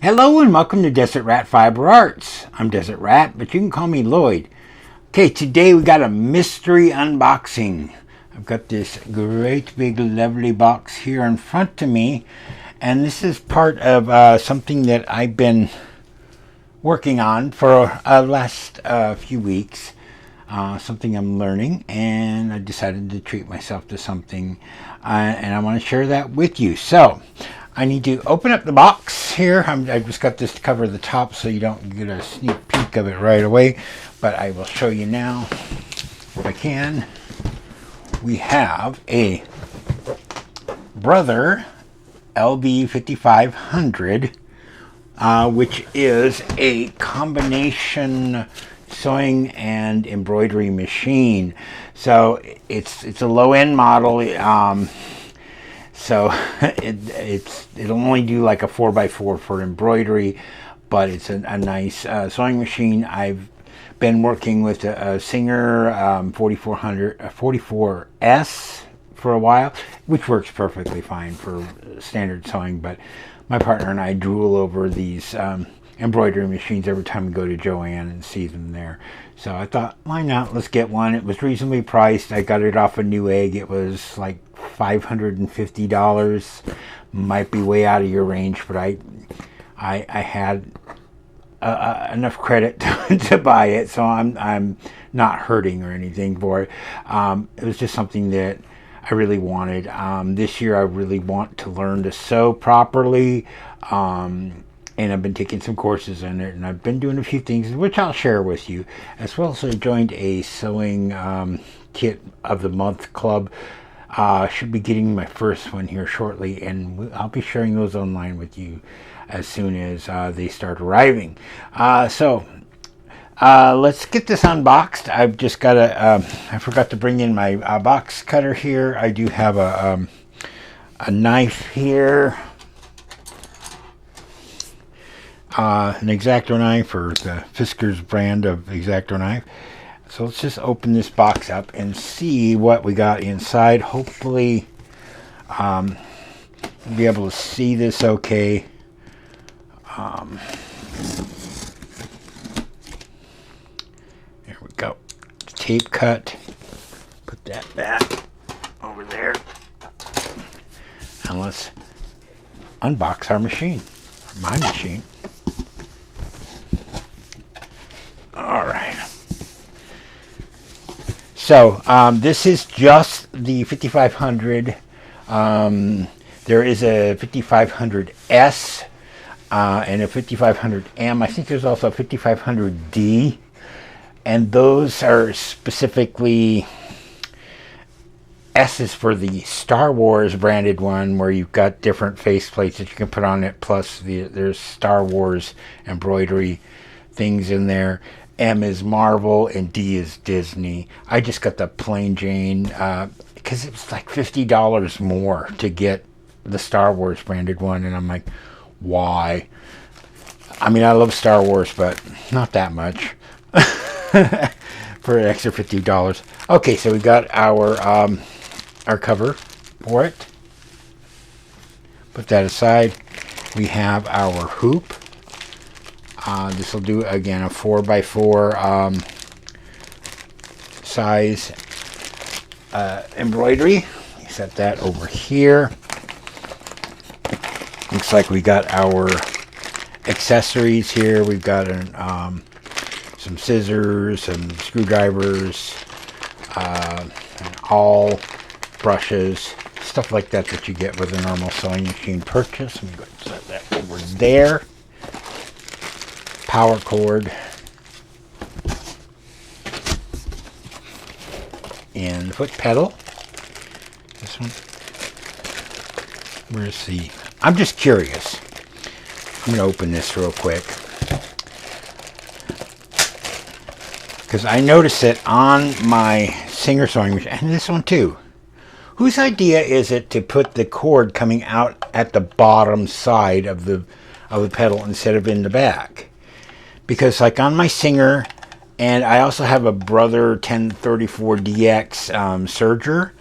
Hello and welcome to Desert Rat Fiber Arts. I'm Desert Rat, but you can call me Lloyd. Okay, today we got a mystery unboxing. I've got this great big lovely box here in front of me, and this is part of something that I've been working on for last few weeks. Something I'm learning, and I decided to treat myself to something, and I want to share that with you. So I need to open up the box here. I just got this to cover the top so you don't get a sneak peek of it right away, but I will show you now if I can. We have a Brother LB5500, which is a combination sewing and embroidery machine. So it's a low-end model. So it'll only do like a 4x4 for embroidery, but it's a nice sewing machine. I've been working with a Singer 44S for a while, which works perfectly fine for standard sewing, but my partner and I drool over these embroidery machines every time we go to Joann and see them there. So I thought, why not? Let's get one. It was reasonably priced. I got it off of Newegg. It was like $550. Might be way out of your range, but I had enough credit to buy it, so I'm not hurting or anything for it. It was just something that I really wanted. This year I really want to learn to sew properly, and I've been taking some courses in it, and I've been doing a few things which I'll share with you, as well as I joined a sewing kit of the month club. Should be getting my first one here shortly, and I'll be sharing those online with you as soon as they start arriving. So let's get this unboxed. I've just got I forgot to bring in my box cutter here. I do have a knife here, an X-Acto knife, or the Fiskars brand of X-Acto knife. So let's just open this box up and see what we got inside. Hopefully you'll be able to see this okay. There we go. Tape cut. Put that back over there. And let's unbox our machine. My machine. All right. So this is just the 5500. There is a 5500S and a 5500M. I think there's also a 5500D, and those are specifically S is for the Star Wars branded one, where you've got different faceplates that you can put on it, plus there's Star Wars embroidery things in there. M is Marvel, and D is Disney. I just got the plain Jane because it was like $50 more to get the Star Wars branded one, and I'm like, why? I mean, I love Star Wars, but not that much for an extra $50. Okay, so we got our cover for it. Put that aside. We have our hoop. This will do, again, a 4x4 size embroidery. Set that over here. Looks like we got our accessories here. We've got some scissors, some screwdrivers, and all brushes, stuff like that that you get with a normal sewing machine purchase. I'm going to set that over there. Power cord, and foot pedal. This one. Where's the... I'm just curious. I'm going to open this real quick, because I noticed it on my Singer sewing machine, and this one too. Whose idea is it to put the cord coming out at the bottom side of the pedal instead of in the back? Because like on my Singer, and I also have a Brother 1034DX serger,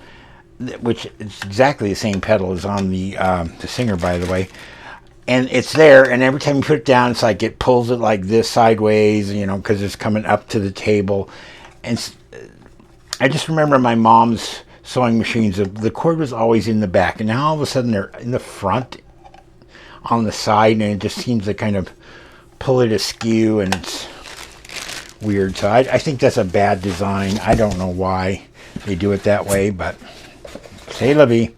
which is exactly the same pedal as on the Singer, by the way. and it's there, and every time you put it down, it's like it pulls it like this sideways, you know, because it's coming up to the table. And I just remember my mom's sewing machines, the cord was always in the back, and now all of a sudden they're in the front on the side, and it just seems to kind of pull it askew, and it's weird. So I think that's a bad design. I don't know why they do it that way, but c'est la vie.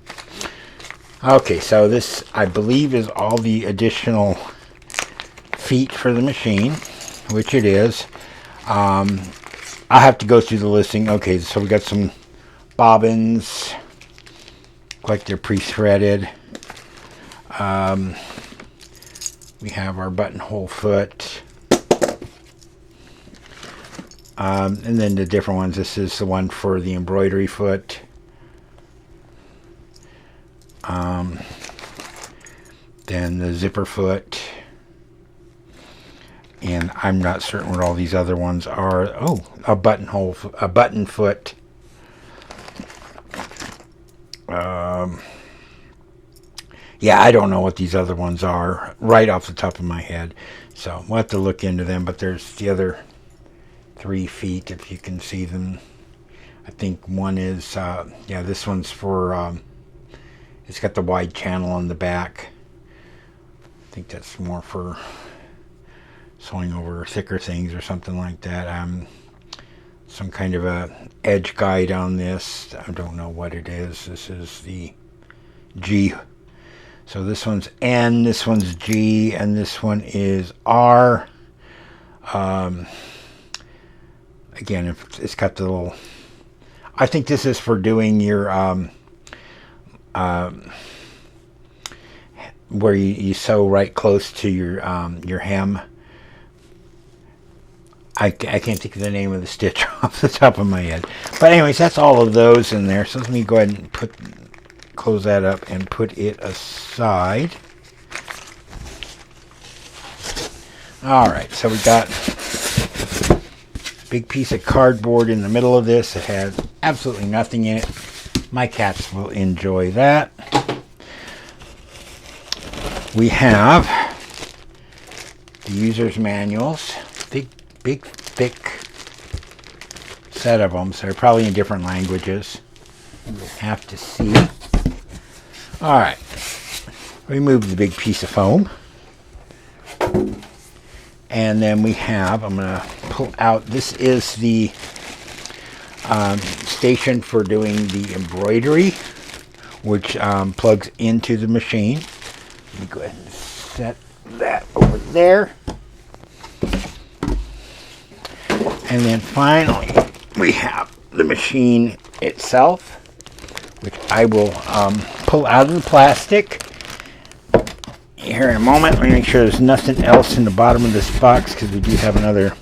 Okay, so this, I believe, is all the additional feet for the machine, which it is. I'll have to go through the listing. Okay, so we got some bobbins, like they're pre-threaded. We have our buttonhole foot. And then the different ones. This is the one for the embroidery foot. Then the zipper foot. And I'm not certain what all these other ones are. Oh, a buttonhole, a button foot. Yeah, I don't know what these other ones are right off the top of my head. So we'll have to look into them. But there's the other 3 feet, if you can see them. I think one is, yeah, this one's for, it's got the wide channel on the back. I think that's more for sewing over thicker things or something like that. Some kind of a edge guide on this. I don't know what it is. This is the G. So this one's N, this one's G, and this one is R. Again, it's got the little... I think this is for doing your... where you sew right close to your hem. I can't think of the name of the stitch off the top of my head. But anyways, that's all of those in there. So let me go ahead and close that up and put it aside. Alright, so we got a big piece of cardboard in the middle of this. It has absolutely nothing in it. My cats will enjoy that. We have the user's manuals. Big, thick set of them. So they're probably in different languages. We'll have to see. Alright. Remove the big piece of foam. And then we have, I'm going to pull out, this is the station for doing the embroidery, which plugs into the machine. Let me go ahead and set that over there. And then finally, we have the machine itself, which I will pull out of the plastic here in a moment. Let me make sure there's nothing else in the bottom of this box, because we do have another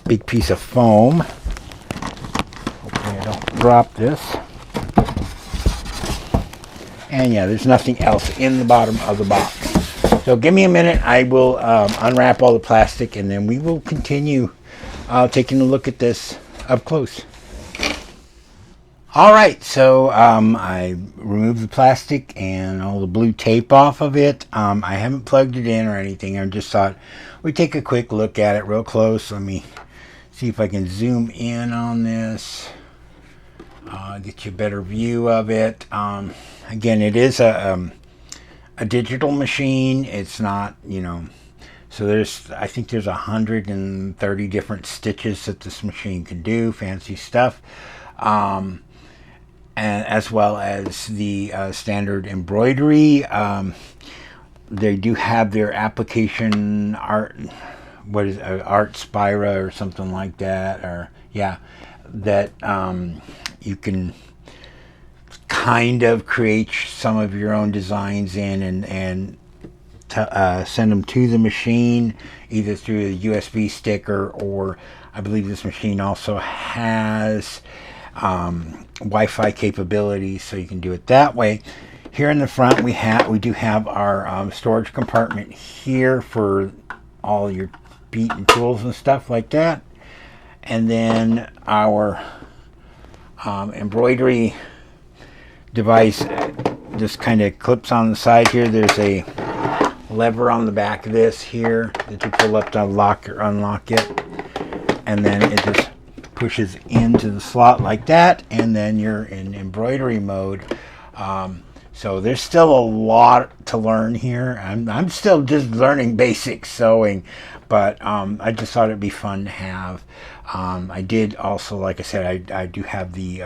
big piece of foam. Hopefully I don't drop this. And yeah, there's nothing else in the bottom of the box. So give me a minute. I will unwrap all the plastic, and then we will continue taking a look at this up close. Alright, so I removed the plastic and all the blue tape off of it. I haven't plugged it in or anything. I just thought we'd take a quick look at it real close. Let me see if I can zoom in on this. Get you a better view of it. Again, it is a digital machine. It's not, you know, so I think there's 130 different stitches that this machine can do. Fancy stuff. And as well as the standard embroidery. They do have their application art, what is it, Art Spira or something like that, or yeah, that you can kind of create some of your own designs in and send them to the machine either through a USB sticker, or I believe this machine also has Wi-Fi capabilities, so you can do it that way. Here in the front we do have our storage compartment here for all your beaten tools and stuff like that, and then our embroidery device just kind of clips on the side here. There's a lever on the back of this here that you pull up to lock or unlock it, and then it just pushes into the slot like that, and then you're in embroidery mode. So there's still a lot to learn here. I'm still just learning basic sewing, but I just thought it'd be fun to have. I did also, like I said, I do have the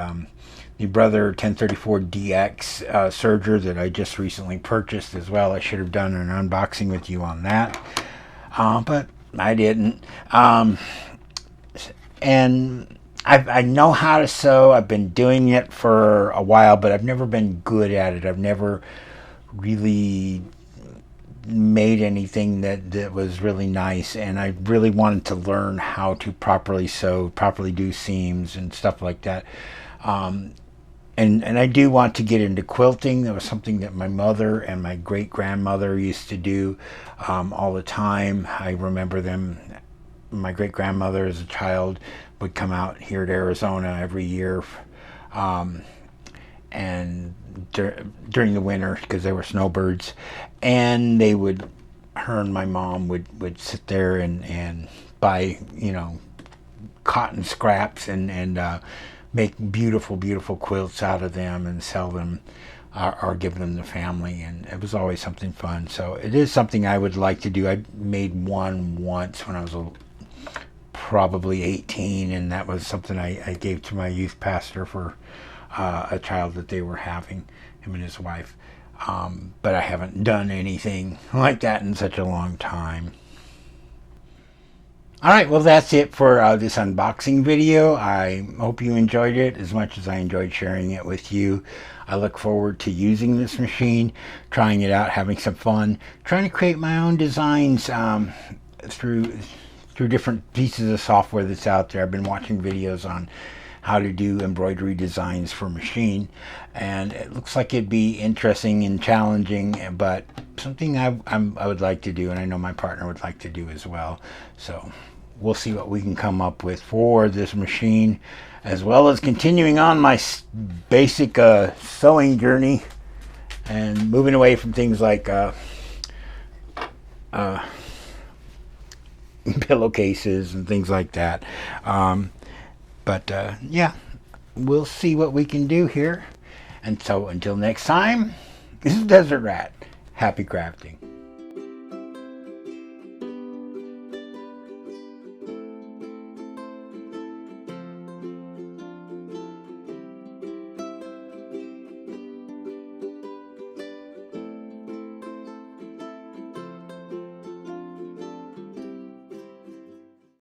Brother 1034 DX serger that I just recently purchased as well. I should have done an unboxing with you on that, but I didn't. And I know how to sew. I've been doing it for a while, but I've never been good at it. I've never really made anything that was really nice, and I really wanted to learn how to properly sew, properly do seams and stuff like that. And I do want to get into quilting. That was something that my mother and my great-grandmother used to do all the time. I remember them. My great-grandmother as a child would come out here to Arizona every year, and during the winter, because they were snowbirds, and they would, her and my mom would sit there and buy, cotton scraps and make beautiful quilts out of them and sell them, or give them to family, and it was always something fun. So it is something I would like to do. I made one once when I was probably 18, and that was something I gave to my youth pastor for a child that they were having, him and his wife. But I haven't done anything like that in such a long time. Alright, well that's it for this unboxing video. I hope you enjoyed it as much as I enjoyed sharing it with you. I look forward to using this machine, trying it out, having some fun, trying to create my own designs through different pieces of software that's out there. I've been watching videos on how to do embroidery designs for machine, and it looks like it'd be interesting and challenging, but something I would like to do, and I know my partner would like to do as well. So we'll see what we can come up with for this machine, as well as continuing on my basic sewing journey and moving away from things like pillowcases and things like that. Yeah, we'll see what we can do here. And so until next time, this is Desert Rat. Happy crafting.